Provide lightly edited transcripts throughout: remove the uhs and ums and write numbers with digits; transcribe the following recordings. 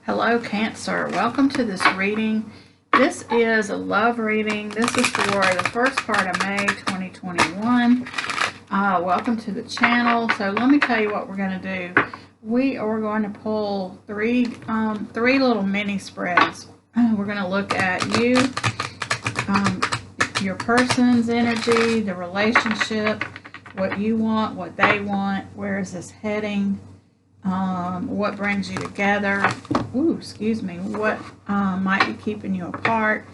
Hello, Cancer. Welcome to this reading. This is a love reading. This is for the first part of May 2021. Welcome to the channel. So let me tell you what we're going to do. We are going to pull three little mini spreads. We're going to look at you, your person's energy, the relationship, what you want, what they want, where is this heading, what brings you together, what might be keeping you apart,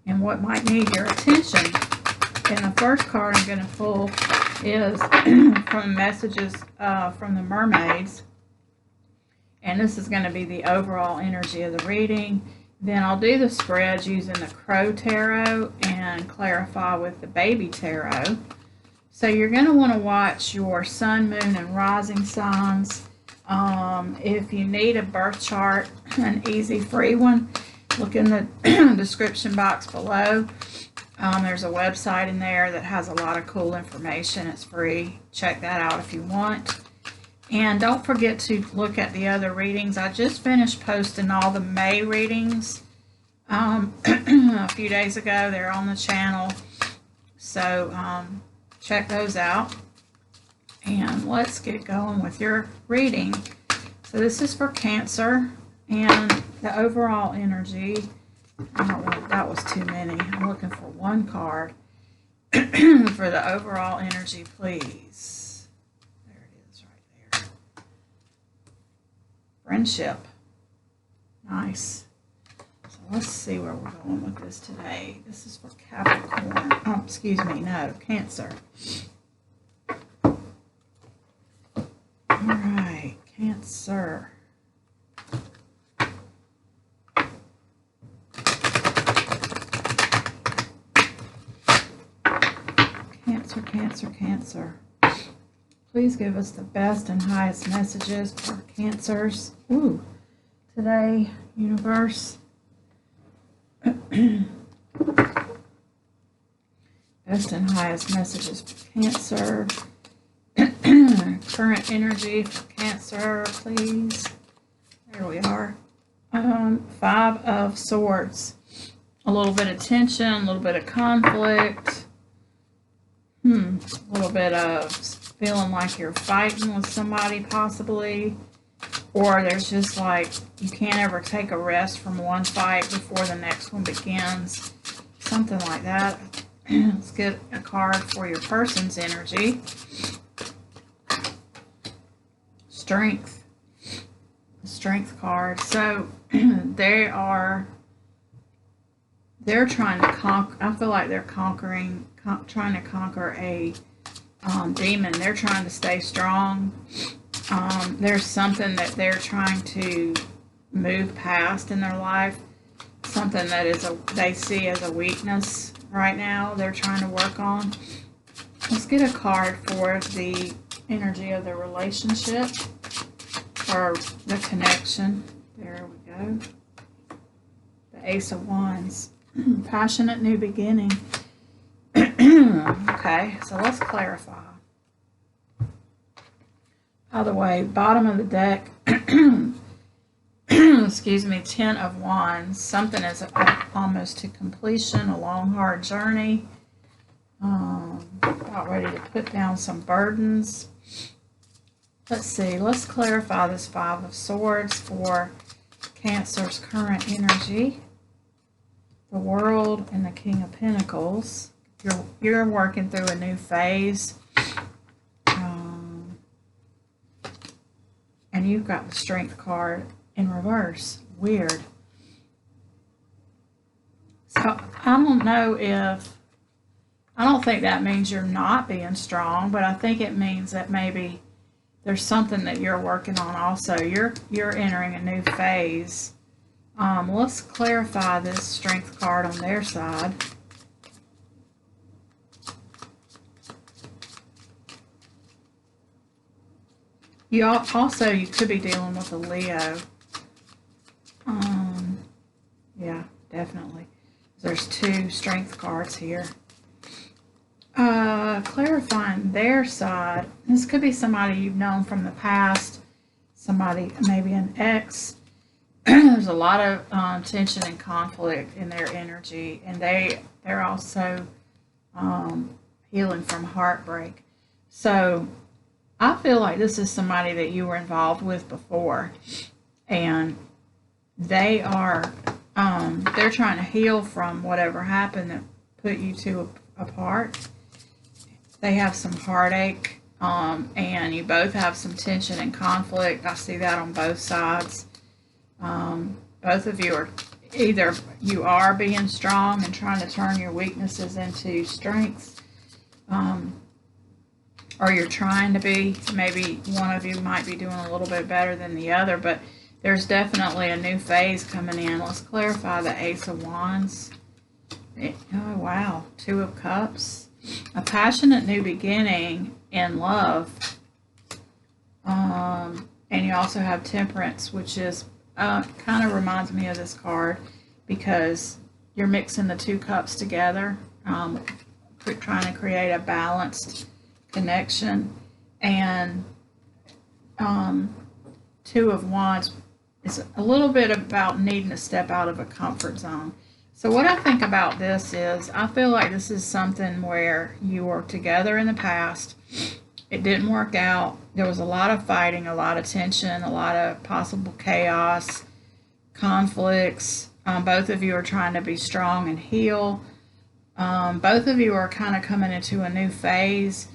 and what might need your attention. And the first card I'm going to pull is from messages from the mermaids, and this is going to be the overall energy of the reading. Then I'll do the spreads using the Crow Tarot and clarify with the Baby Tarot. So you're going to want to watch your sun, moon, and rising signs. If you need a birth chart, an easy free one, look in the description box below. There's a website in there that has a lot of cool information. It's free. Check that out if you want. And don't forget to look at the other readings. I just finished posting all the May readings a few days ago. They're on the channel. So check those out. And let's get going with your reading. So this is for Cancer, and the overall energy. I don't know, that was too many. I'm looking for one card for the overall energy, please. There it is right there. Friendship. Nice. So let's see where we're going with this today. This is for Capricorn. Oh, excuse me, no, Cancer. All right, Cancer. Cancer. Please give us the best and highest messages for Cancers. Ooh, today, universe. Best and highest messages for Cancer. Current energy for Cancer, please. There we are. Five of Swords. A little bit of tension, a little bit of conflict. A little bit of feeling like you're fighting with somebody possibly. Or there's just like you can't ever take a rest from one fight before the next one begins. Something like that. Let's get a card for your person's energy. Strength. The Strength card. So they're trying to conquer. I feel like they're trying to conquer a demon. They're trying to stay strong. There's something that they're trying to move past in their life. Something that they see as a weakness right now. They're trying to work on. Let's get a card for the energy of the relationship or the connection. There we go. The Ace of Wands. Passionate new beginning. Okay, so let's clarify. By the way, bottom of the deck, excuse me, 10 of Wands. Something is almost to completion, a long, hard journey. About ready to put down some burdens. Let's see, let's clarify this Five of Swords for Cancer's current energy. The World and the King of Pentacles. You're working through a new phase. And you've got the Strength card in reverse. Weird. So I don't know if... I don't think that means you're not being strong, but I think it means that maybe there's something that you're working on also. You're entering a new phase. Let's clarify this Strength card on their side. You could be dealing with a Leo. Yeah, definitely. There's two Strength cards here. Clarifying their side. This could be somebody you've known from the past. Somebody, maybe an ex. there's a lot of tension and conflict in their energy, and they're also healing from heartbreak. So I feel like this is somebody that you were involved with before, and they are they're trying to heal from whatever happened that put you two apart. They have some heartache, and you both have some tension and conflict. I see that on both sides. Both of you are either you are being strong and trying to turn your weaknesses into strengths, or you're trying to be. Maybe one of you might be doing a little bit better than the other, but there's definitely a new phase coming in. Let's clarify the Ace of Wands. Oh, wow. Two of Cups. A passionate new beginning in love. And you also have Temperance, which is kind of reminds me of this card because you're mixing the two cups together, trying to create a balanced connection. And Two of Wands is a little bit about needing to step out of a comfort zone. So what I think about this is, I feel like this is something where you were together in the past. It didn't work out. There was a lot of fighting, a lot of tension, a lot of possible chaos, conflicts. Both of you are trying to be strong and heal. Both of you are kind of coming into a new phase.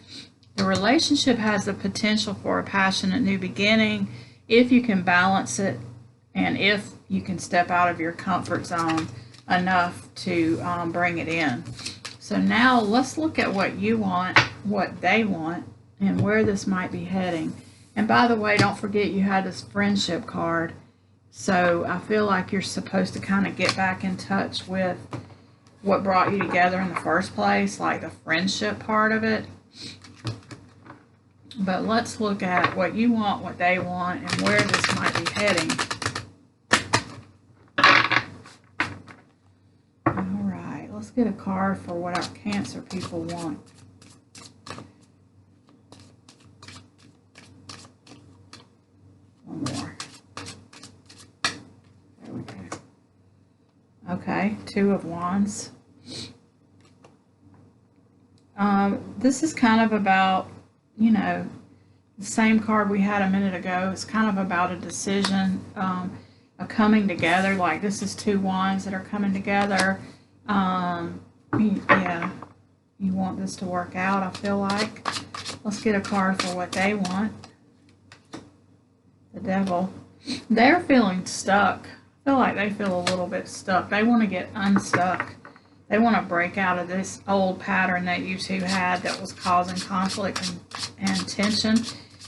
The relationship has the potential for a passionate new beginning if you can balance it and if you can step out of your comfort zone enough to bring it in. So now let's look at what you want, what they want, and where this might be heading. And by the way, don't forget you had this friendship card. So I feel like you're supposed to kind of get back in touch with what brought you together in the first place, like the friendship part of it. But let's look at what you want, what they want, and where this might be heading. Let's get a card for what our Cancer people want. One more. There we go. Okay, Two of Wands. This is kind of about, you know, the same card we had a minute ago. It's kind of about a decision, a coming together. Like this is two wands that are coming together. Yeah, you want this to work out, I feel like. Let's get a card for what they want. The Devil. They're feeling stuck. I feel like they feel a little bit stuck. They want to get unstuck. They want to break out of this old pattern that you two had that was causing conflict and tension.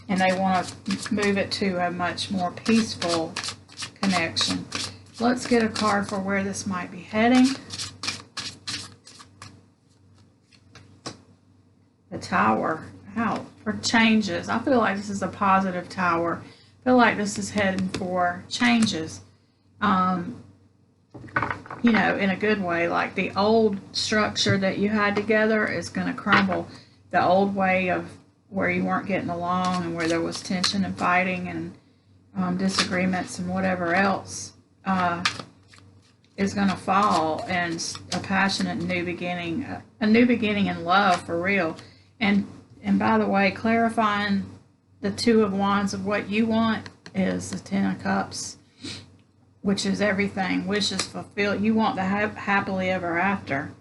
And they want to move it to a much more peaceful connection. Let's get a card for where this might be heading. The Tower. Out for changes. I feel like this is a positive Tower. I feel like this is heading for changes. You know, in a good way. Like the old structure that you had together is going to crumble. The old way of where you weren't getting along and where there was tension and fighting and disagreements and whatever else is going to fall, and a passionate new beginning in love for real. And by the way, clarifying the Two of Wands of what you want is the Ten of Cups, which is everything, wishes fulfilled. You want the happily ever after.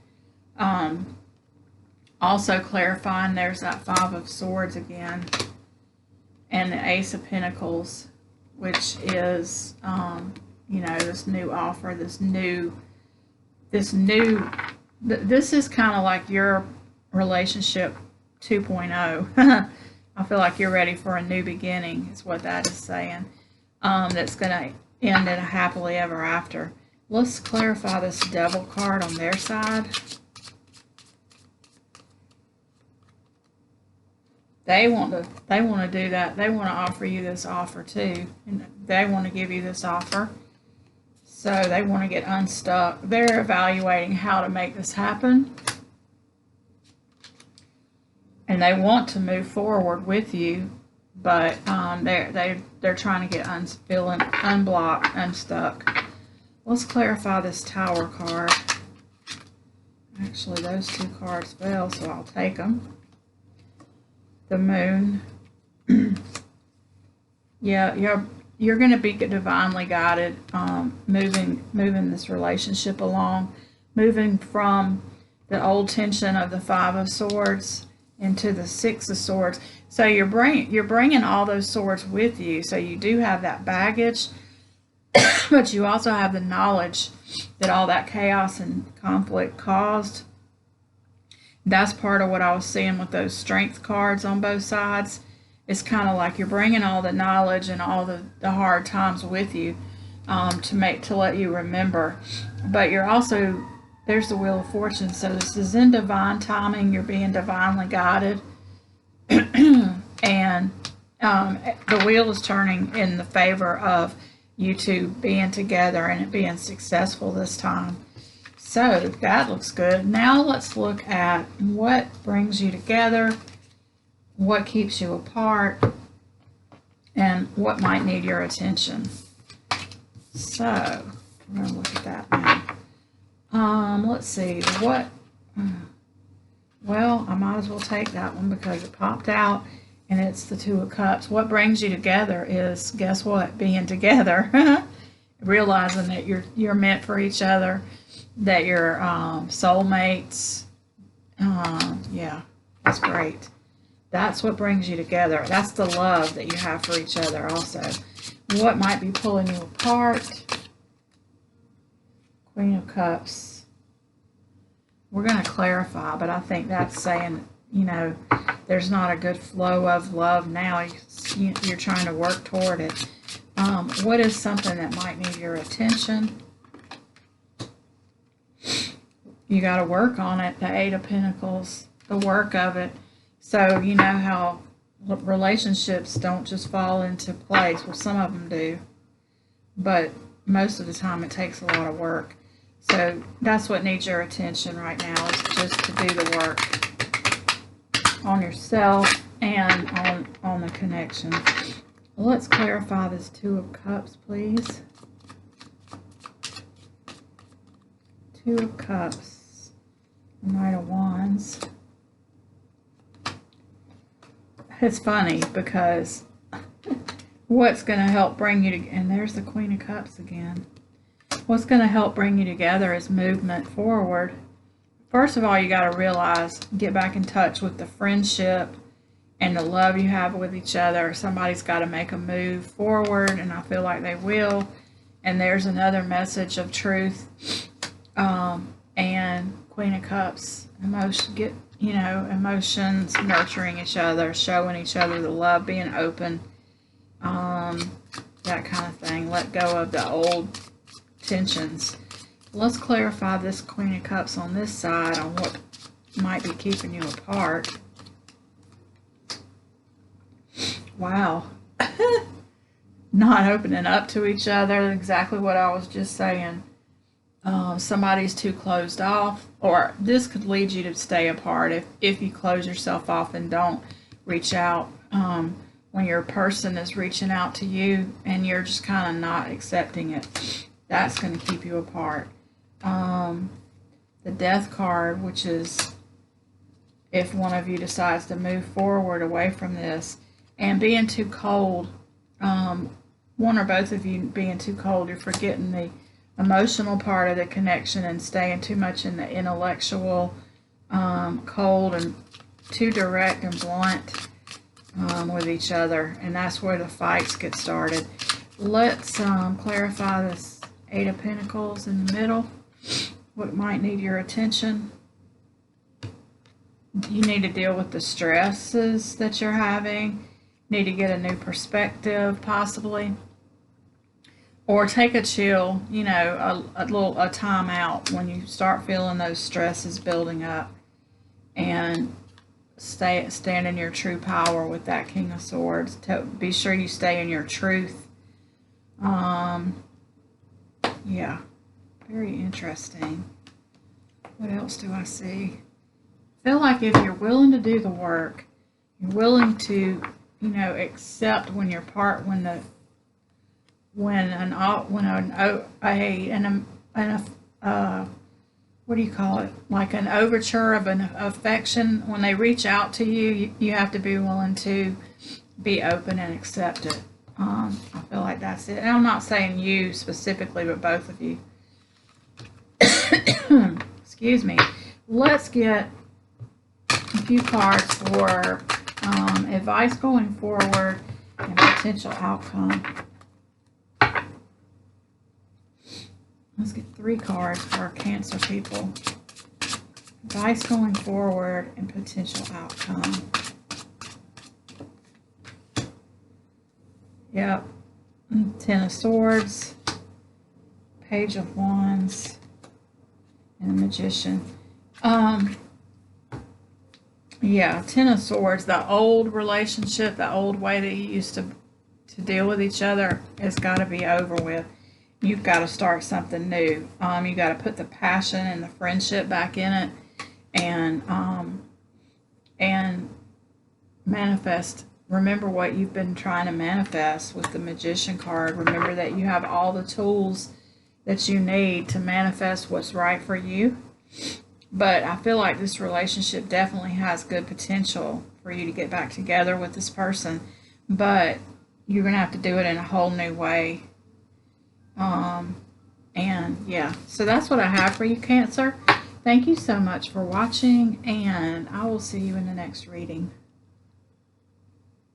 Also clarifying, there's that Five of Swords again, and the Ace of Pentacles, which is you know, this new offer, this is kind of like your relationship 2.0. I feel like you're ready for a new beginning, is what that is saying. That's going to end in a happily ever after. Let's clarify this Devil card on their side. They want to do that. They want to offer you this offer too, and they want to give you this offer. So they want to get unstuck. They're evaluating how to make this happen. And they want to move forward with you, but they're trying to get unblocked, unstuck. Let's clarify this Tower card. Actually, those two cards fell, so I'll take them. The Moon. Yeah, you're going to be divinely guided, moving this relationship along, moving from the old tension of the Five of Swords into the Six of Swords. So you're bringing all those swords with you. So you do have that baggage, but you also have the knowledge that all that chaos and conflict caused. That's part of what I was seeing with those strength cards on both sides. It's kind of like you're bringing all the knowledge and all the hard times with you, to let you remember. But you're also, there's the Wheel of Fortune. So this is in divine timing. You're being divinely guided. And the wheel is turning in the favor of you two being together and it being successful this time. So that looks good. Now let's look at what brings you together, what keeps you apart, and what might need your attention. So we're going to look at that now. Let's see. Well, I might as well take that one because it popped out. And it's the Two of Cups. What brings you together is, guess what? Being together. Realizing that you're meant for each other, that you're soulmates. Yeah, that's great. That's what brings you together. That's the love that you have for each other also. What might be pulling you apart? Queen of Cups. We're going to clarify, but I think that's saying, there's not a good flow of love now. You're trying to work toward it. What is something that might need your attention? You got to work on it. The Eight of Pentacles, the work of it. So you know how relationships don't just fall into place. Well, some of them do. But most of the time it takes a lot of work. So that's what needs your attention right now, is just to do the work on yourself and on the connection. Let's clarify this Two of Cups, please. Two of Cups, Knight of Wands. It's funny because what's going to help bring you together, and there's the Queen of Cups again. What's going to help bring you together is movement forward. First of all, you got to realize, get back in touch with the friendship and the love you have with each other. Somebody's got to make a move forward, and I feel like they will. And there's another message of truth. And Queen of Cups, emotions, nurturing each other, showing each other the love, being open, that kind of thing. Let go of the old tensions. Let's clarify this Queen of Cups on this side on what might be keeping you apart. Wow. Not opening up to each other, exactly what I was just saying. Somebody's too closed off, or this could lead you to stay apart if you close yourself off and don't reach out. When your person is reaching out to you and you're just kind of not accepting it, that's going to keep you apart. The Death card, which is if one of you decides to move forward away from this, and being too cold, one or both of you being too cold, you're forgetting the emotional part of the connection and staying too much in the intellectual, cold and too direct and blunt with each other, and that's where the fights get started. Let's clarify this Eight of Pentacles in the middle. What might need your attention? You need to deal with the stresses that you're having. Need to get a new perspective, possibly. Or take a chill, a time out when you start feeling those stresses building up. And stand in your true power with that King of Swords. Be sure you stay in your truth. Yeah, very interesting. What else do I see? I feel like if you're willing to do the work, you're willing to you know, accept when you're what do you call it? Like an overture of an affection. When they reach out to you, you have to be willing to be open and accept it. I feel like that's it. And I'm not saying you specifically, but both of you. Excuse me. Let's get a few cards for advice going forward and potential outcome. Let's get 3 cards for our Cancer people. Advice going forward and potential outcome. Yep. 10 of Swords, Page of Wands, and the Magician. Yeah, 10 of Swords, the old relationship, the old way that you used to deal with each other has got to be over with. You've got to start something new. You got to put the passion and the friendship back in it, and manifest. Remember what you've been trying to manifest with the Magician card. Remember that you have all the tools that you need to manifest what's right for you. But I feel like this relationship definitely has good potential for you to get back together with this person. But you're going to have to do it in a whole new way. And yeah, so that's what I have for you, Cancer. Thank you so much for watching, and I will see you in the next reading.